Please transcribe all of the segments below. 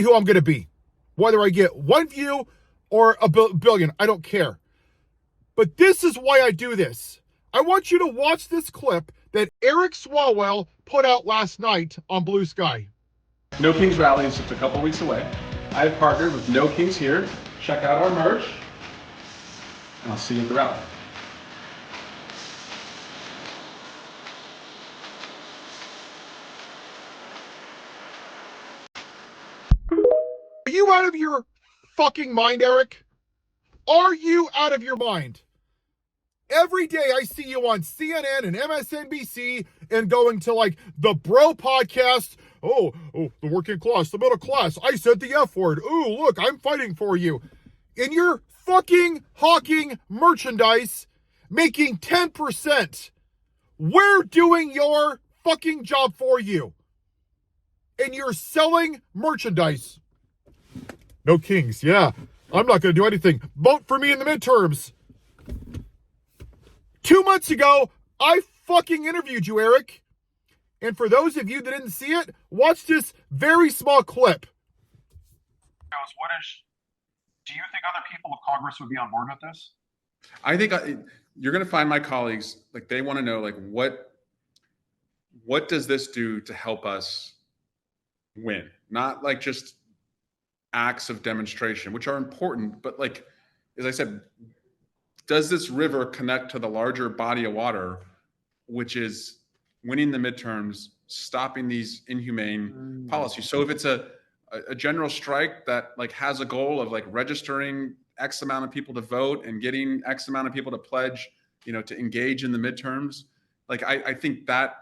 who I'm going to be. Whether I get 1 view or a billion, I don't care. But this is why I do this. I want you to watch this clip that Eric Swalwell put out last night on Blue Sky. No Kings Rally is just a couple weeks away. I've partnered with No Kings here. Check out our merch, and I'll see you at the rally. Are you out of your fucking mind, Eric? Are you out of your mind? Every day I see you on CNN and MSNBC and going to like the bro podcast. Oh, the working class, the middle class. I said the F word. Ooh, look, I'm fighting for you. And you're fucking hawking merchandise, making 10%. We're doing your fucking job for you. And you're selling merchandise. No kings, yeah. I'm not going to do anything. Vote for me in the midterms. 2 months ago, I fucking interviewed you, Eric. And for those of you that didn't see it, watch this very small clip. Do you think other people of Congress would be on board with this? I think you're going to find my colleagues, like they want to know, like what does this do to help us win? Not like just acts of demonstration, which are important, but like, as I said, does this river connect to the larger body of water, which is winning the midterms, stopping these inhumane policies? So if it's a general strike that like has a goal of like registering X amount of people to vote and getting X amount of people to pledge, to engage in the midterms, like I think that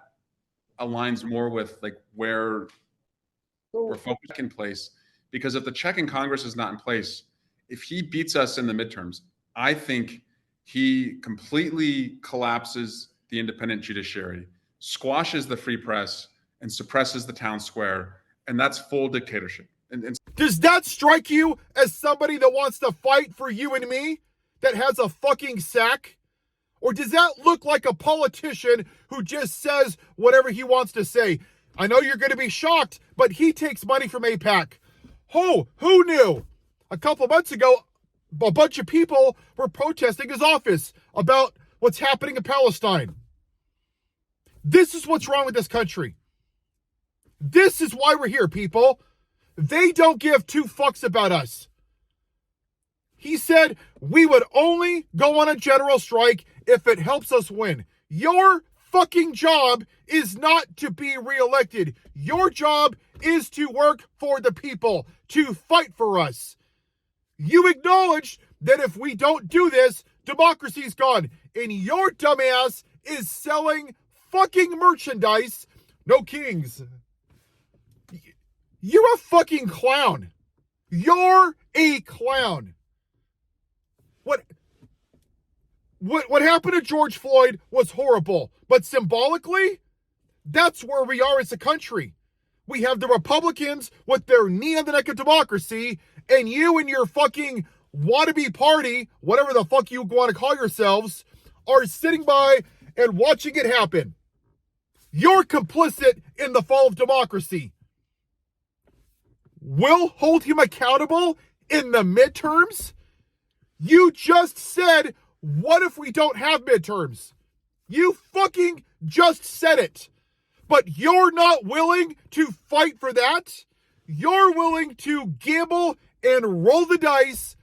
aligns more with like where we're focused in place. Because if the check in Congress is not in place, if he beats us in the midterms, I think he completely collapses the independent judiciary, squashes the free press, and suppresses the town square. And that's full dictatorship. And does that strike you as somebody that wants to fight for you and me, that has a fucking sack? Or does that look like a politician who just says whatever he wants to say? I know you're going to be shocked, but he takes money from AIPAC. Oh, who knew? A couple months ago, a bunch of people were protesting his office about what's happening in Palestine. This is what's wrong with this country. This is why we're here, people. They don't give two fucks about us. He said we would only go on a general strike if it helps us win. Your fucking job is not to be reelected. Your job is to work for the people, to fight for us. You acknowledge that if we don't do this, democracy's gone. And your dumbass is selling fucking merchandise. No kings. You're a fucking clown. You're a clown. What happened to George Floyd was horrible. But symbolically, that's where we are as a country. We have the Republicans with their knee on the neck of democracy, and you and your fucking wannabe party, whatever the fuck you want to call yourselves, are sitting by and watching it happen. You're complicit in the fall of democracy. We'll hold him accountable in the midterms? You just said, what if we don't have midterms? You fucking just said it. But you're not willing to fight for that. You're willing to gamble and roll the dice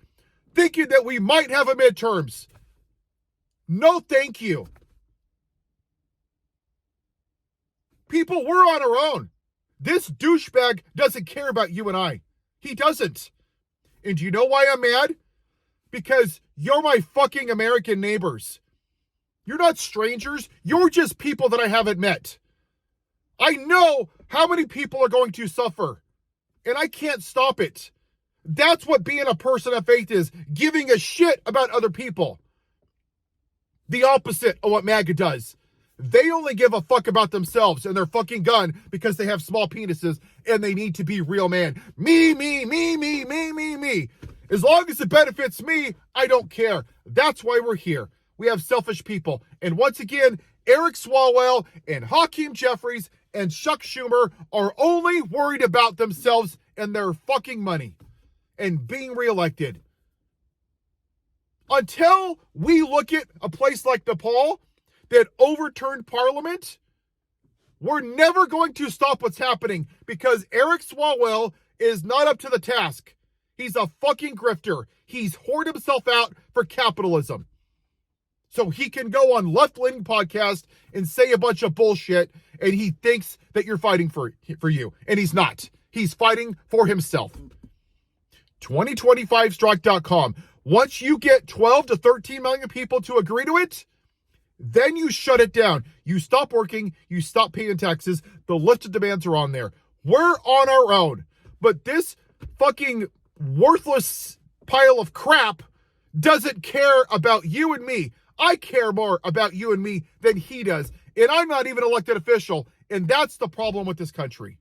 thinking that we might have a midterms. No, thank you. People, we're on our own. This douchebag doesn't care about you and I. He doesn't. And do you know why I'm mad? Because you're my fucking American neighbors. You're not strangers. You're just people that I haven't met. I know how many people are going to suffer, and I can't stop it. That's what being a person of faith is, giving a shit about other people. The opposite of what MAGA does. They only give a fuck about themselves and their fucking gun because they have small penises and they need to be real man. Me, me, me, me, me, me, me. As long as it benefits me, I don't care. That's why we're here. We have selfish people. And once again, Eric Swalwell and Hakeem Jeffries and Chuck Schumer are only worried about themselves and their fucking money and being reelected. Until we look at a place like Nepal that overturned parliament, we're never going to stop what's happening because Eric Swalwell is not up to the task. He's a fucking grifter. He's whored himself out for capitalism. So he can go on left-leaning podcast and say a bunch of bullshit, and he thinks that you're fighting for you. And he's not. He's fighting for himself. 2025strike.com. Once you get 12 to 13 million people to agree to it, then you shut it down. You stop working. You stop paying taxes. The list of demands are on there. We're on our own. But this fucking worthless pile of crap doesn't care about you and me. I care more about you and me than he does. And I'm not even an elected official. And that's the problem with this country.